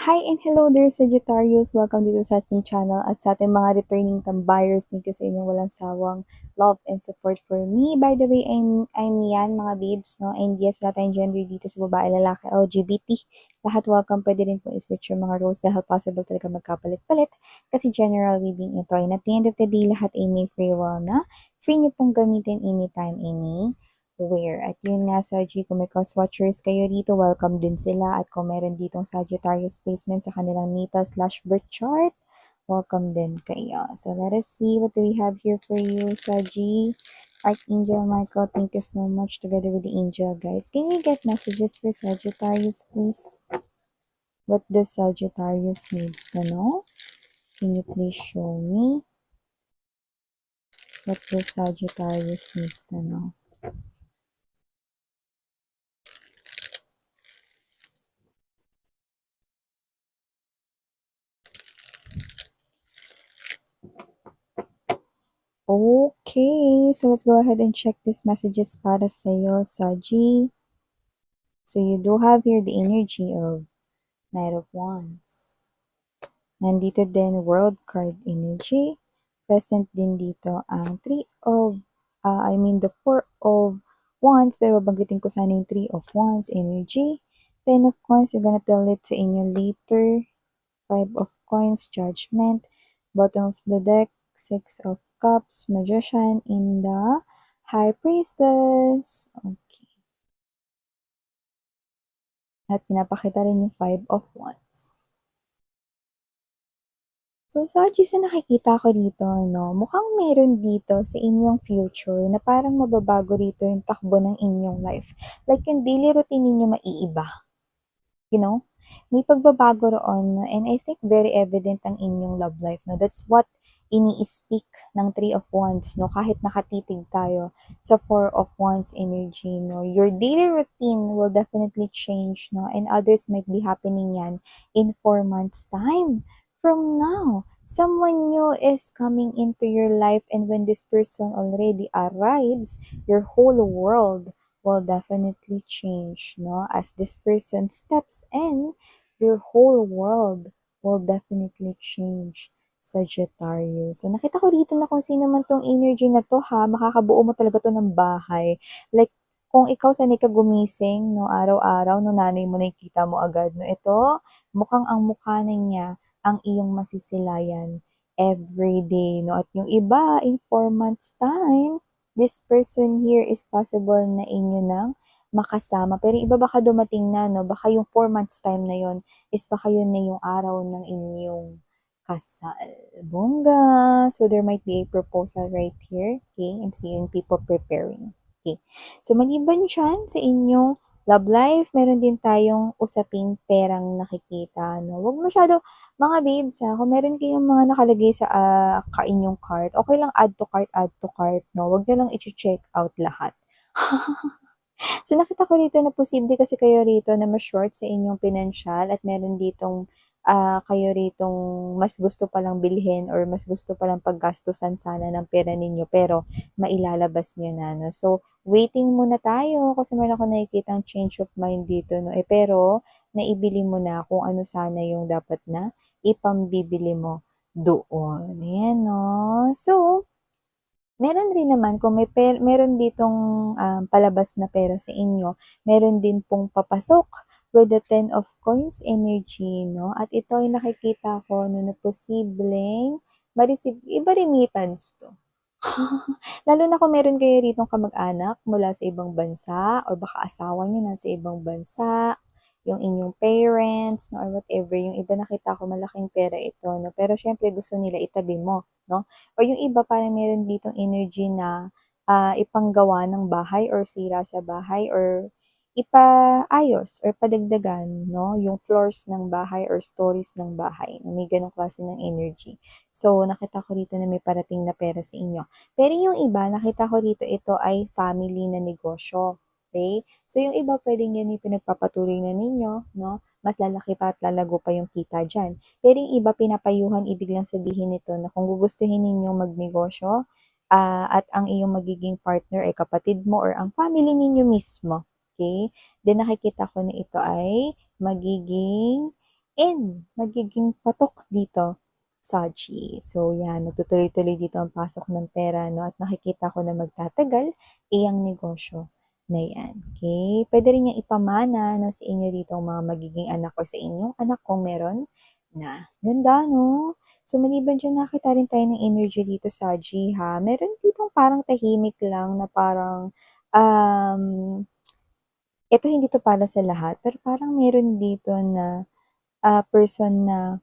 Hi and hello there, Sagittarius! Welcome dito sa ating channel at sa ating mga returning buyers. Thank you sa inyong walang sawang love and support for me. By the way, I'm Yan, mga babes, no? And yes, wala tayong gender dito sa babae, lalaki, LGBT. Lahat welcome. Pwede rin po i-switch yung mga roles dahil possible talaga magkapalit-palit. Kasi general reading ito ay at the end of the day, lahat ay may free will na. Free nyo pong gamitin anytime, where. At yun nga, Saji, kung may cross-watchers kayo dito, welcome din sila. At kung meron ditong Sagittarius placement sa kanilang natal/birth chart, welcome din kayo. So let us see what do we have here for you, Saji. Archangel Michael, thank you so much, together with the angel guides. Can we get messages for Sagittarius, please? What does Sagittarius needs to know? Can you please show me? What does Sagittarius needs to know? Okay, so let's go ahead and check these messages para sa'yo, Saji. So you do have here the energy of Knight of Wands. Nandito din World card energy. Present din dito ang the Four of Wands, pero babanggitin ko sana yung Three of Wands energy. Ten of Coins, you're gonna tell it sa inyo later. Five of Coins, Judgment. Bottom of the deck, Six of Cups, Magician in the High Priestess. Okay. At pinapakita rin yung Five of Wands. So, Saji, sa nakikita ko dito, no, mukhang meron dito sa inyong future na parang mababago rito yung takbo ng inyong life. Like, yung daily routine ninyo maiiba. You know? May pagbabago roon, no? And I think very evident ang inyong love life, no? That's what ini-speak ng Three of Wands, no? Kahit nakatitig tayo sa Four of Wands energy, no? Your daily routine will definitely change, no? And others might be happening yan in 4 months' time from now. Someone new is coming into your life, and when this person already arrives, your whole world will definitely change, no? As this person steps in, your whole world will definitely change, Sagittarius. So, nakita ko dito na kung sino man tong energy na to, ha, makakabuo mo talaga to ng bahay. Like, kung ikaw sanay ka gumising, no, araw-araw, no, nanay mo nakikita mo agad, no, ito, mukhang ang mukha na niya ang iyong masisilayan every day, no? At yung iba, in 4 months time, this person here is possible na inyo nang makasama. Pero yung iba baka dumating na, no? Baka yung 4 months time na yon is baka yun na yung araw ng inyong kasal. Bongga! So, there might be a proposal right here. Okay? I'm seeing people preparing. Okay. So, maliban dyan sa inyong love life, meron din tayong usaping perang nakikita, no? Huwag masyado, mga babes, ha, kung meron kayong mga nakalagay sa inyong cart, okay lang add to cart, no? Huwag nyo lang i-check out lahat. So, nakita ko rito na posible kasi kayo rito na ma-short sa inyong pinansyal at meron ditong kayo ritong mas gusto palang bilhin or mas gusto palang paggastusan sana ng pera ninyo pero mailalabas nyo na, no? So, waiting muna tayo kasi meron ako nakikitang change of mind dito, no? Pero, naibili mo na kung ano sana yung dapat na ipambibili mo doon. Ayan, no? So, meron rin naman kung meron ditong palabas na pera sa inyo, meron din pong papasok with the Ten of Coins energy, no? At ito ay nakikita ko no, na posibleng ma-receive, iba remittance to. Lalo na kung meron kayo ritong kamag-anak mula sa ibang bansa or baka asawa niyo nasa ibang bansa, yung inyong parents, no, or whatever. Yung iba nakita ko malaking pera ito, no? Pero syempre gusto nila itabi mo, no? Or yung iba parang meron ditong energy na ipanggawa ng bahay or sira sa bahay or ipaayos or padagdagan, no? Yung floors ng bahay or stories ng bahay. No? May ganong klase ng energy. So, nakita ko dito na may parating na pera sa inyo. Pero yung iba, nakita ko dito ito ay family na negosyo. Okay? So, yung iba pwedeng yan yung pinagpapatuloy na ninyo, no? Mas lalaki pa at lalago pa yung kita dyan. Pero yung iba, pinapayuhan, ibig lang sabihin nito na kung gugustuhin ninyong magnegosyo, at ang iyong magiging partner ay kapatid mo or ang family ninyo mismo. Okay? Then nakikita ko na ito ay magiging and magiging patok dito, Saji. So, yan, magtutuloy-tuloy dito ang pasok ng pera, no? At nakikita ko na magtatagal, iyang negosyo na yan. Okay? Pwede rin niya ipamana, no, sa inyo dito ang mga magiging anak or sa inyong anak kung meron na. Ganda, no? So, maliban dyan, nakita rin tayo ng energy dito, Saji, ha? Meron dito parang tahimik lang na parang, um, ito hindi to para sa lahat, pero parang meron dito na person na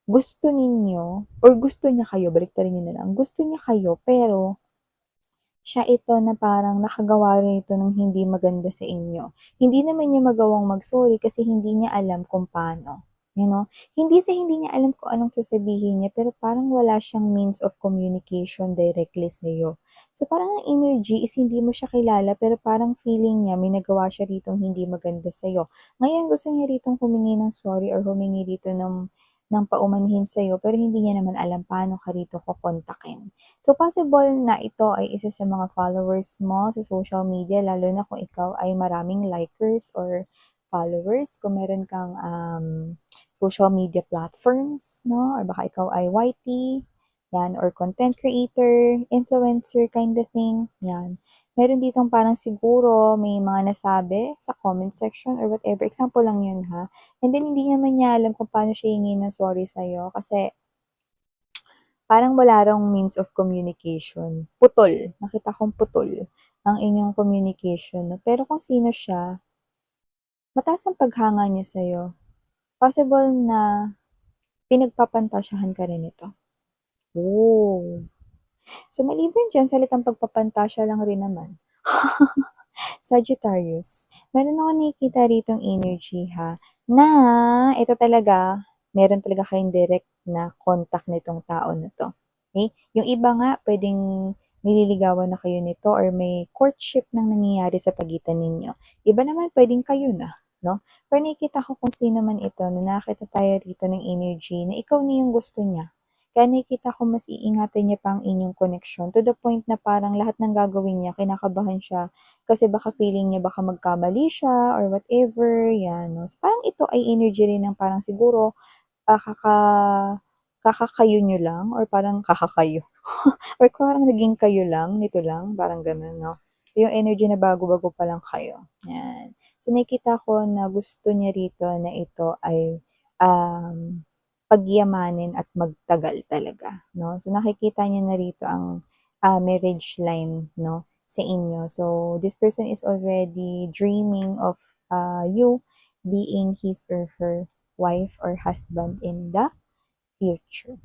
gusto ninyo or gusto niya kayo, baliktarin niyo na lang, gusto niya kayo pero siya ito na parang nakagawa rin ito ng hindi maganda sa inyo. Hindi naman niya magawang mag-sorry kasi hindi niya alam kung paano. You know? Hindi sa hindi niya alam kung anong sasabihin niya, pero parang wala siyang means of communication directly sa iyo. So parang ang energy is hindi mo siya kilala, pero parang feeling niya may nagawa siya rito hindi maganda sa iyo. Ngayon gusto niya rito humingi ng sorry or humingi rito ng paumanhin sa iyo, pero hindi niya naman alam paano ka rito kukontakin. So, possible na ito ay isa sa mga followers mo sa social media, lalo na kung ikaw ay maraming likers or followers, kung meron kang social media platforms, no? Or baka ikaw ay YT, yan, or content creator, influencer kind of thing, yan. Meron ditong parang siguro may mga nasabi sa comment section or whatever. Example lang yun, ha? And then, hindi naman niya alam kung paano siya hingi ng sorry sa'yo kasi parang wala raw means of communication. Putol. Nakita kong putol ang inyong communication. No? Pero kung sino siya, mataas ang paghanga niya sa'yo. Possible na pinagpapantasyahan ka rin ito. Oh. So, maliban dyan, salitang pagpapantasya lang rin naman. Sagittarius, meron ako nakikita ritong energy ha, na ito talaga, meron talaga kayong direct na contact nitong tao na to. Okay? Yung iba nga, pwedeng nililigawan na kayo nito or may courtship nang nangyayari sa pagitan ninyo. Iba naman, pwedeng kayo na. No? Pero nakikita ko kung sino man ito, na nakita tayo rito ng energy na ikaw na yung gusto niya. Kaya nakikita ko mas iingatan niya pa ang inyong connection to the point na parang lahat ng gagawin niya, kinakabahan siya kasi baka feeling niya baka magkamali siya or whatever, yan, no? So, parang ito ay energy rin ng parang siguro, ah, kakakayo niyo lang or parang kakakayo or parang naging kayo lang, nito lang, parang gano'n, no? Yung energy na bago-bago pa lang kayo, yan. So, nakikita ko na gusto niya rito na ito ay, pagyamanin at magtagal talaga, no? So, nakikita niya na rito ang, marriage line, no? Sa inyo. So, this person is already dreaming of you being his or her wife or husband in the future.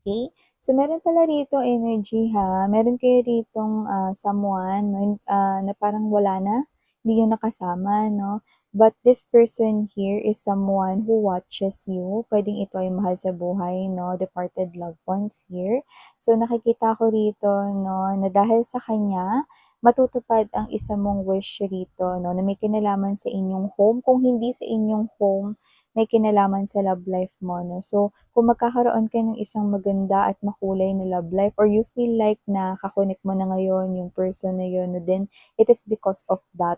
Okay? So, meron pala rito energy ha. Meron kayo ritong someone no, na parang wala na, hindi yung nakasama, no? But this person here is someone who watches you. Pwedeng ito ay mahal sa buhay, no? Departed loved ones here. So, nakikita ko rito, no, na dahil sa kanya, matutupad ang isa mong wish rito, no, na may kinalaman sa inyong home. Kung hindi sa inyong home, may kinalaman sa love life mo, no? So, kung magkakaroon ka ng isang maganda at makulay na love life or you feel like na kakonek mo na ngayon yung person na yun, no, then it is because of that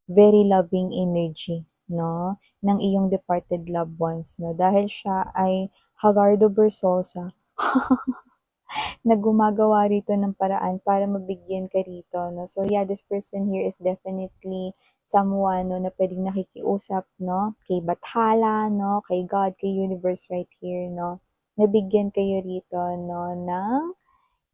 very loving energy, no, ng iyong departed loved ones, no? Dahil siya ay Hagardo Bersosa, na gumagawa rito ng paraan para mabigyan ka rito, no? So, yeah, this person here is definitely someone, no, na pwedeng nakikiusap, no, kay Bathala, no, kay God, kay Universe right here, no, nabigyan kayo rito, no, ng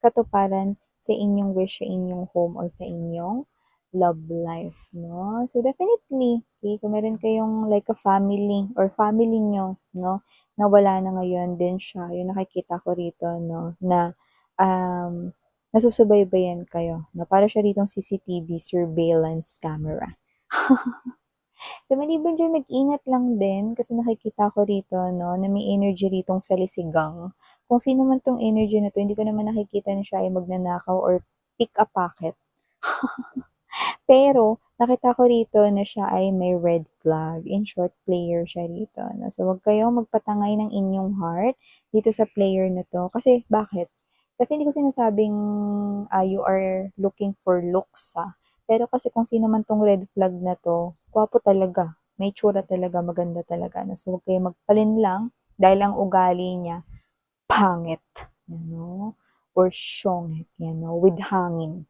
katuparan sa inyong wish, sa inyong home, or sa inyong love life, no? So, definitely, okay, kung meron kayong like a family or family nyo, no, na wala na ngayon din siya, yung nakikita ko rito, no, na um, nasusubaybayan kayo, no, para siya ritong CCTV surveillance camera. So, maliban dyan, mag-ingat lang din kasi nakikita ko rito, no, na may energy ritong salisigang. Kung sino man tong energy na to, hindi ko naman nakikita na siya ay magnanakaw or pick a pocket. Pero, nakita ko rito na siya ay may red flag. In short, player siya rito. No? So, huwag kayong magpatangay ng inyong heart dito sa player na to. Kasi, bakit? Kasi hindi ko sinasabing you are looking for looks, ha? Pero kasi kung sino man tong red flag na to, gwapo talaga. may tsura talaga, maganda talaga 'no. So, huwag kayong magpalinlang dahil ang ugali niya pangit, or syongit, with hangin.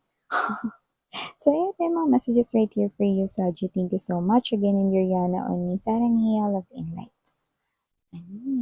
So, ayun yung mga messages right here for you, Saji. Thank you so much. Again, I'm Yuriana on Sarang Hiya, Love and Light. Ayun.